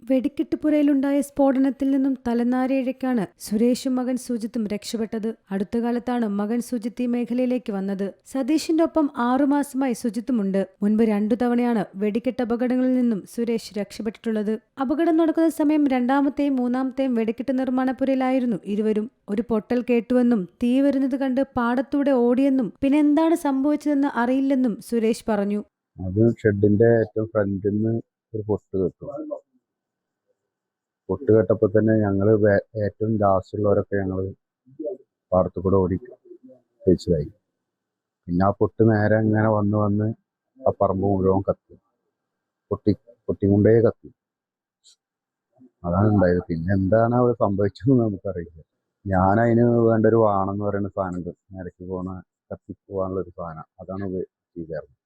വെടിക്കെട്ടുപുരയിലുണ്ടായ സ്ഫോടനത്തിൽ നിന്നും തലനാരിഴയ്ക്കാണ് സുരേഷും മകൻ സുജിത്തും രക്ഷപ്പെട്ടത്. അടുത്ത കാലത്താണ് മകൻ സുജിത്ത് ഈ മേഖലയിലേക്ക് വന്നത്. സതീഷിന്റെ ഒപ്പം 6 മാസമായി സുജിത്തുമുണ്ട്. മുൻപ് 2 തവണയാണ് വെടിക്കെട്ട് അപകടങ്ങളിൽ നിന്നും സുരേഷ് രക്ഷപ്പെട്ടിട്ടുള്ളത്. അപകടം നടക്കുന്ന സമയം 2ാമത്തെയും 3ാമത്തെയും വെടിക്കെട്ട് നിർമ്മാണപുരയിലായിരുന്നു ഇരുവരും. ഒരു പൊട്ടൽ കേട്ടുവെന്നും തീ വരുന്നത് കണ്ട് പാടത്തൂടെ ഓടിയെന്നും പിന്നെ എന്താണ് സംഭവിച്ചതെന്ന് അറിയില്ലെന്നും സുരേഷ് പറഞ്ഞു. അത് ഷെഡിന്റെ ഏറ്റവും ഫ്രണ്ടിൽ നിന്ന് ഒരു പൊട്ട് കേട്ടപ്പോൾ തന്നെ ഞങ്ങൾ ഏറ്റവും ലാസ്റ്റുള്ളവരൊക്കെ ഞങ്ങൾ പാടത്തു കൂടെ ഓടി കഴിച്ചതായി. പിന്നെ ആ പൊട്ട് നേരെ ഇങ്ങനെ വന്ന് ആ പറമ്പ് മുഴുവൻ കത്തി പൊട്ടിക്കൊണ്ടേ കത്തി. അതാണ് ഉണ്ടായത്. പിന്നെ എന്താണ് അവിടെ സംഭവിച്ചതെന്ന് നമുക്കറിയില്ല. ഞാനതിന് വേണ്ട ഒരു വാണെന്ന് പറയുന്ന സാധനം നേരക്ക് കത്തിപ്പോവാനുള്ള ഒരു സാധനം അതാണ് ചെയ്തായിരുന്നത്.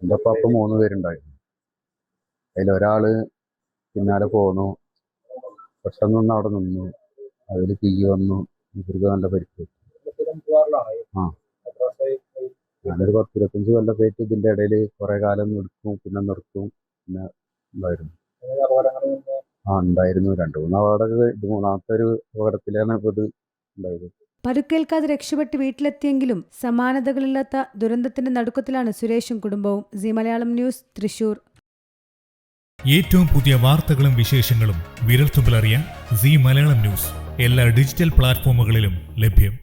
എൻ്റെ ഒപ്പം 3 പേരുണ്ടായിരുന്നു. അതിലൊരാള് പിന്നാലെ പോന്നു. പെട്ടെന്നൊന്ന് അവിടെ നിന്നു. അതിൽ തീ വന്നു. ഇവർക്ക് നല്ല പരിക്ക്. ഞാനൊരു 10-25 കൊല്ലമായിട്ട് ഇതിന്റെ ഇടയിൽ കുറെ കാലം നിർത്തും പിന്നെ ഉണ്ടായിരുന്നു. ഉണ്ടായിരുന്നു 2-3 അപകടങ്ങൾ. ഇത് 3ാമത്തെ ഒരു അപകടത്തിലാണ് ഇപ്പോൾ ഇത് ഉണ്ടായത്. പരുക്കേൽക്കാതെ രക്ഷപ്പെട്ട് വീട്ടിലെത്തിയെങ്കിലും സമാനതകളില്ലാത്ത ദുരന്തത്തിന്റെ നടുക്കത്തിലാണ് സുരേഷും കുടുംബവും. Zee Malayalam news, Thrissur. ഏറ്റവും പുതിയ വാർത്തകളും വിശേഷങ്ങളും വിരൽത്തുമ്പിലറിയാൻ സീ മലയാളം ന്യൂസ് എല്ലാ ഡിജിറ്റൽ പ്ലാറ്റ്ഫോമുകളിലും ലഭ്യം.